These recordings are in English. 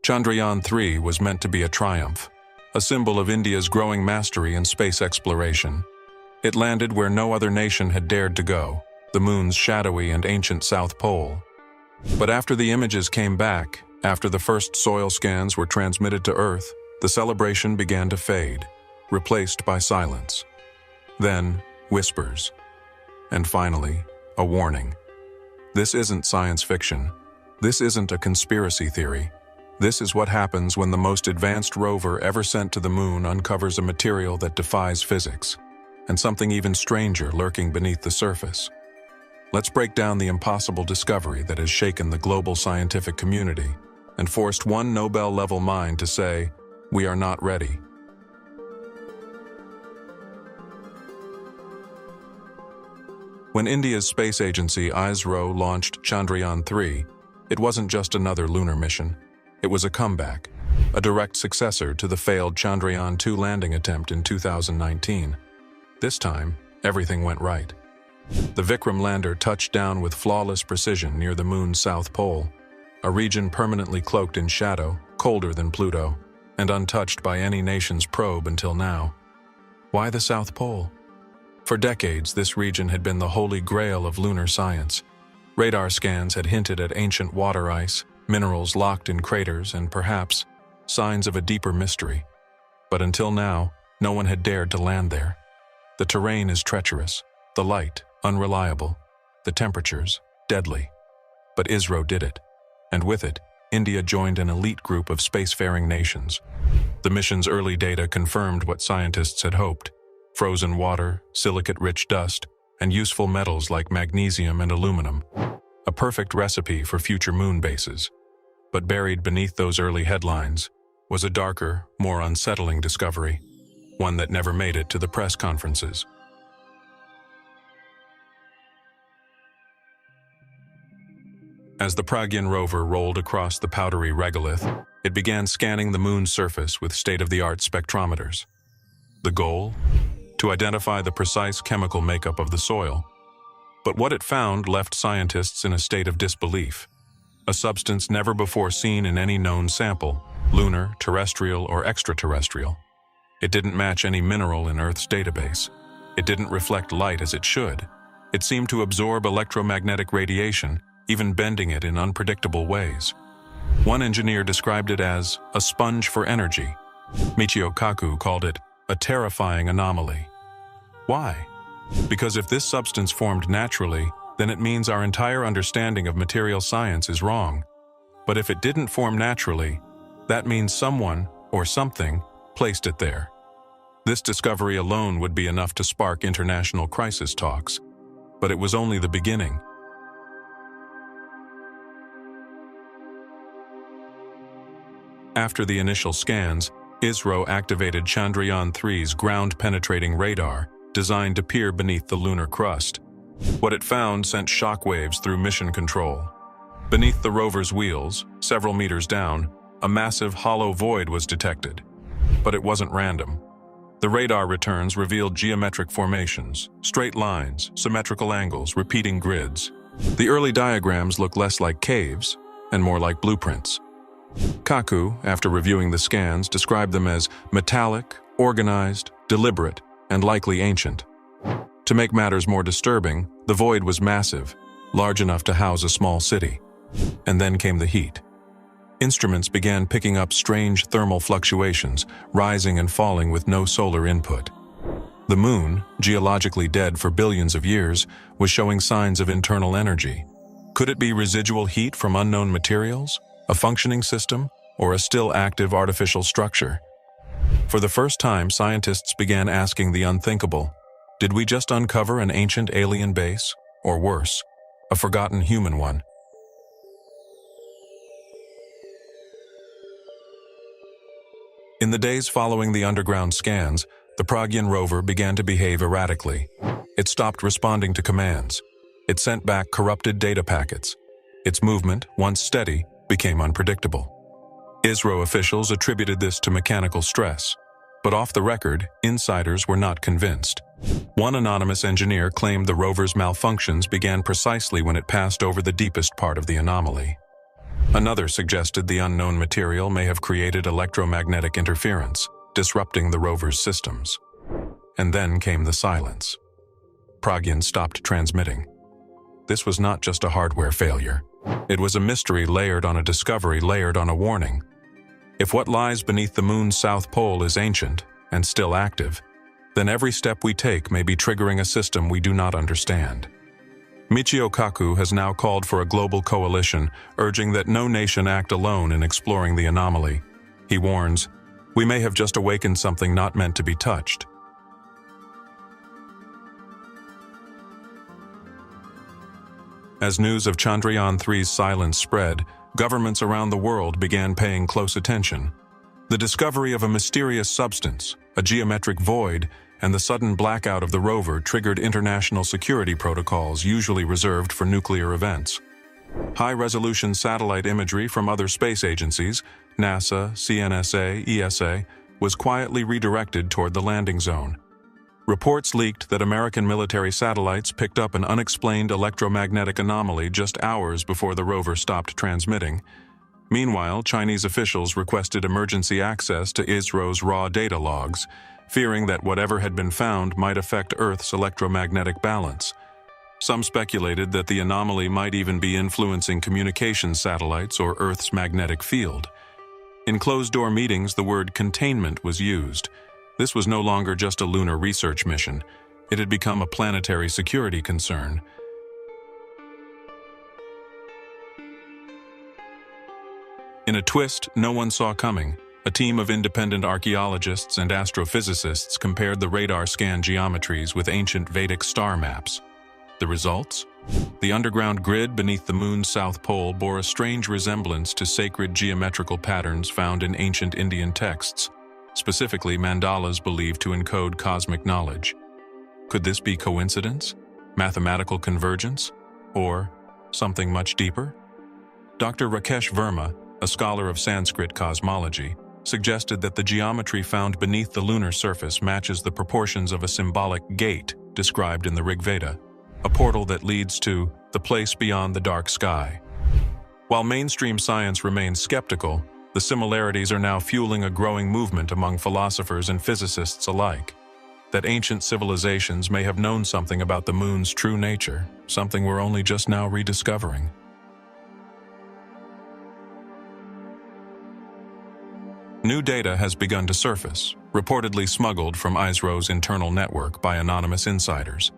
Chandrayaan-3 was meant to be a triumph, a symbol of India's growing mastery in space exploration. It landed where no other nation had dared to go, the moon's shadowy and ancient South Pole. But after the images came back, after the first soil scans were transmitted to Earth, the celebration began to fade, replaced by silence. Then, whispers. And finally, a warning. This isn't science fiction. This isn't a conspiracy theory. This is what happens when the most advanced rover ever sent to the moon uncovers a material that defies physics, and something even stranger lurking beneath the surface. Let's break down the impossible discovery that has shaken the global scientific community and forced one Nobel-level mind to say, "We are not ready." When India's space agency ISRO launched Chandrayaan-3, it wasn't just another lunar mission. It was a comeback, a direct successor to the failed Chandrayaan-2 landing attempt in 2019. This time, everything went right. The Vikram lander touched down with flawless precision near the moon's south pole, a region permanently cloaked in shadow, colder than Pluto, and untouched by any nation's probe until now. Why the South Pole? For decades, this region had been the holy grail of lunar science. Radar scans had hinted at ancient water ice, minerals locked in craters, and perhaps signs of a deeper mystery. But until now, no one had dared to land there. The terrain is treacherous, the light unreliable, the temperatures deadly. But ISRO did it, and with it, India joined an elite group of spacefaring nations. The mission's early data confirmed what scientists had hoped: frozen water, silicate-rich dust, and useful metals like magnesium and aluminum. A perfect recipe for future moon bases. But buried beneath those early headlines was a darker, more unsettling discovery, one that never made it to the press conferences. As the Pragyan rover rolled across the powdery regolith, it began scanning the moon's surface with state-of-the-art spectrometers. The goal? To identify the precise chemical makeup of the soil. But what it found left scientists in a state of disbelief. A substance never before seen in any known sample, lunar, terrestrial, or extraterrestrial. It didn't match any mineral in Earth's database. It didn't reflect light as it should. It seemed to absorb electromagnetic radiation, even bending it in unpredictable ways. One engineer described it as a sponge for energy. Michio Kaku called it a terrifying anomaly. Why? Because if this substance formed naturally, then it means our entire understanding of material science is wrong. But if it didn't form naturally, that means someone, or something, placed it there. This discovery alone would be enough to spark international crisis talks. But it was only the beginning. After the initial scans, ISRO activated Chandrayaan-3's ground-penetrating radar, designed to peer beneath the lunar crust. What it found sent shockwaves through mission control. Beneath the rover's wheels, several meters down, a massive hollow void was detected. But it wasn't random. The radar returns revealed geometric formations, straight lines, symmetrical angles, repeating grids. The early diagrams look less like caves and more like blueprints. Kaku, after reviewing the scans, described them as metallic, organized, deliberate, and likely ancient. To make matters more disturbing, the void was massive, large enough to house a small city. And then came the heat. Instruments began picking up strange thermal fluctuations, rising and falling with no solar input. The moon, geologically dead for billions of years, was showing signs of internal energy. Could it be residual heat from unknown materials? A functioning system, or a still active artificial structure? For the first time, scientists began asking the unthinkable. Did we just uncover an ancient alien base? Or worse, a forgotten human one? In the days following the underground scans, the Pragyan rover began to behave erratically. It stopped responding to commands. It sent back corrupted data packets. Its movement, once steady, became unpredictable. ISRO officials attributed this to mechanical stress, but off the record, insiders were not convinced. One anonymous engineer claimed the rover's malfunctions began precisely when it passed over the deepest part of the anomaly. Another suggested the unknown material may have created electromagnetic interference, disrupting the rover's systems. And then came the silence. Pragyan stopped transmitting. This was not just a hardware failure. It was a mystery layered on a discovery layered on a warning. If what lies beneath the moon's south pole is ancient and still active, then every step we take may be triggering a system we do not understand. Michio Kaku has now called for a global coalition, urging that no nation act alone in exploring the anomaly. He warns, "We may have just awakened something not meant to be touched." As news of Chandrayaan 3's silence spread, governments around the world began paying close attention. The discovery of a mysterious substance, a geometric void, and the sudden blackout of the rover triggered international security protocols usually reserved for nuclear events. High-resolution satellite imagery from other space agencies, NASA, CNSA, ESA, was quietly redirected toward the landing zone. Reports leaked that American military satellites picked up an unexplained electromagnetic anomaly just hours before the rover stopped transmitting. Meanwhile, Chinese officials requested emergency access to ISRO's raw data logs, fearing that whatever had been found might affect Earth's electromagnetic balance. Some speculated that the anomaly might even be influencing communications satellites or Earth's magnetic field. In closed-door meetings, the word containment was used. This was no longer just a lunar research mission. It had become a planetary security concern. In a twist no one saw coming, a team of independent archaeologists and astrophysicists compared the radar scan geometries with ancient Vedic star maps. The results? The underground grid beneath the moon's south pole bore a strange resemblance to sacred geometrical patterns found in ancient Indian texts, specifically mandalas believed to encode cosmic knowledge. Could this be coincidence, mathematical convergence, or something much deeper? Dr. Rakesh Verma, a scholar of Sanskrit cosmology, suggested that the geometry found beneath the lunar surface matches the proportions of a symbolic gate described in the Rig Veda, a portal that leads to the place beyond the dark sky. While mainstream science remains skeptical, the similarities are now fueling a growing movement among philosophers and physicists alike. That ancient civilizations may have known something about the moon's true nature, something we're only just now rediscovering. New data has begun to surface, reportedly smuggled from ISRO's internal network by anonymous insiders.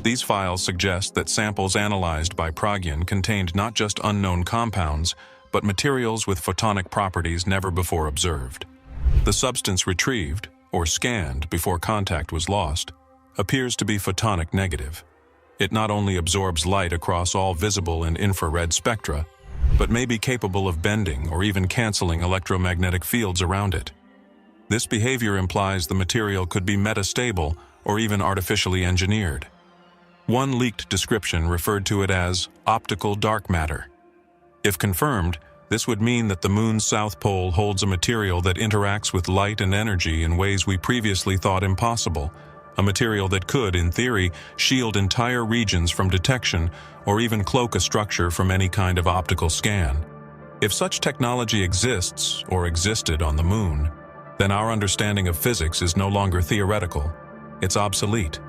These files suggest that samples analyzed by Pragyan contained not just unknown compounds, but materials with photonic properties never before observed. The substance retrieved, or scanned before contact was lost, appears to be photonic negative. It not only absorbs light across all visible and infrared spectra, but may be capable of bending or even canceling electromagnetic fields around it. This behavior implies the material could be metastable or even artificially engineered. One leaked description referred to it as optical dark matter. If confirmed, this would mean that the moon's south pole holds a material that interacts with light and energy in ways we previously thought impossible, a material that could, in theory, shield entire regions from detection or even cloak a structure from any kind of optical scan. If such technology exists or existed on the moon, then our understanding of physics is no longer theoretical, it's obsolete.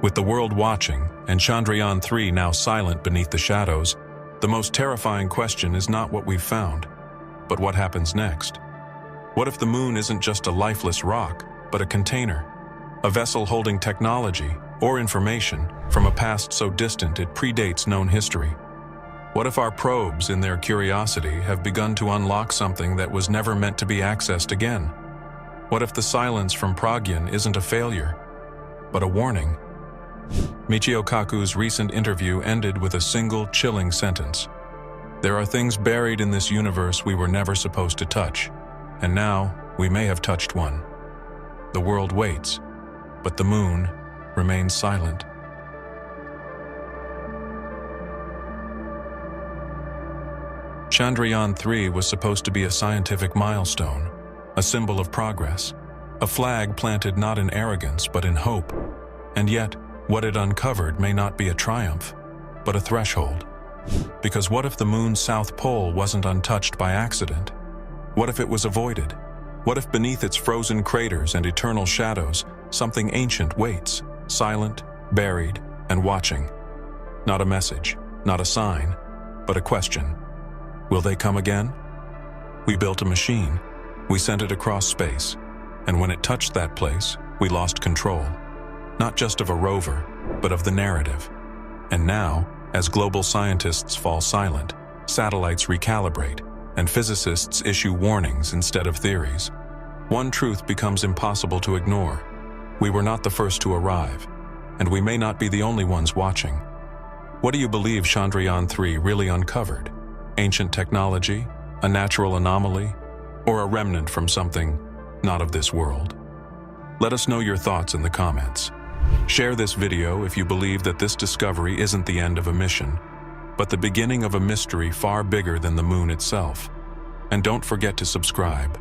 With the world watching and Chandrayaan 3 now silent beneath the shadows, the most terrifying question is not what we've found, but what happens next. What if the moon isn't just a lifeless rock, but a container, a vessel holding technology or information from a past so distant it predates known history? What if our probes, in their curiosity, have begun to unlock something that was never meant to be accessed again? What if the silence from Pragyan isn't a failure, but a warning? Michio Kaku's recent interview ended with a single chilling sentence. There are things buried in this universe we were never supposed to touch, and now we may have touched one. The world waits, but the moon remains silent. Chandrayaan 3 was supposed to be a scientific milestone, a symbol of progress, a flag planted not in arrogance but in hope. And yet, What it uncovered may not be a triumph, but a threshold. Because what if the moon's south pole wasn't untouched by accident? What if it was avoided? What if beneath its frozen craters and eternal shadows, something ancient waits, silent, buried, and watching? Not a message, not a sign, but a question. Will they come again? We built a machine. We sent it across space. And when it touched that place, we lost control. Not just of a rover, but of the narrative. And now, as global scientists fall silent, satellites recalibrate, and physicists issue warnings instead of theories, one truth becomes impossible to ignore. We were not the first to arrive, and we may not be the only ones watching. What do you believe Chandrayaan 3 really uncovered? Ancient technology, a natural anomaly, or a remnant from something not of this world? Let us know your thoughts in the comments. Share this video if you believe that this discovery isn't the end of a mission, but the beginning of a mystery far bigger than the moon itself. And don't forget to subscribe.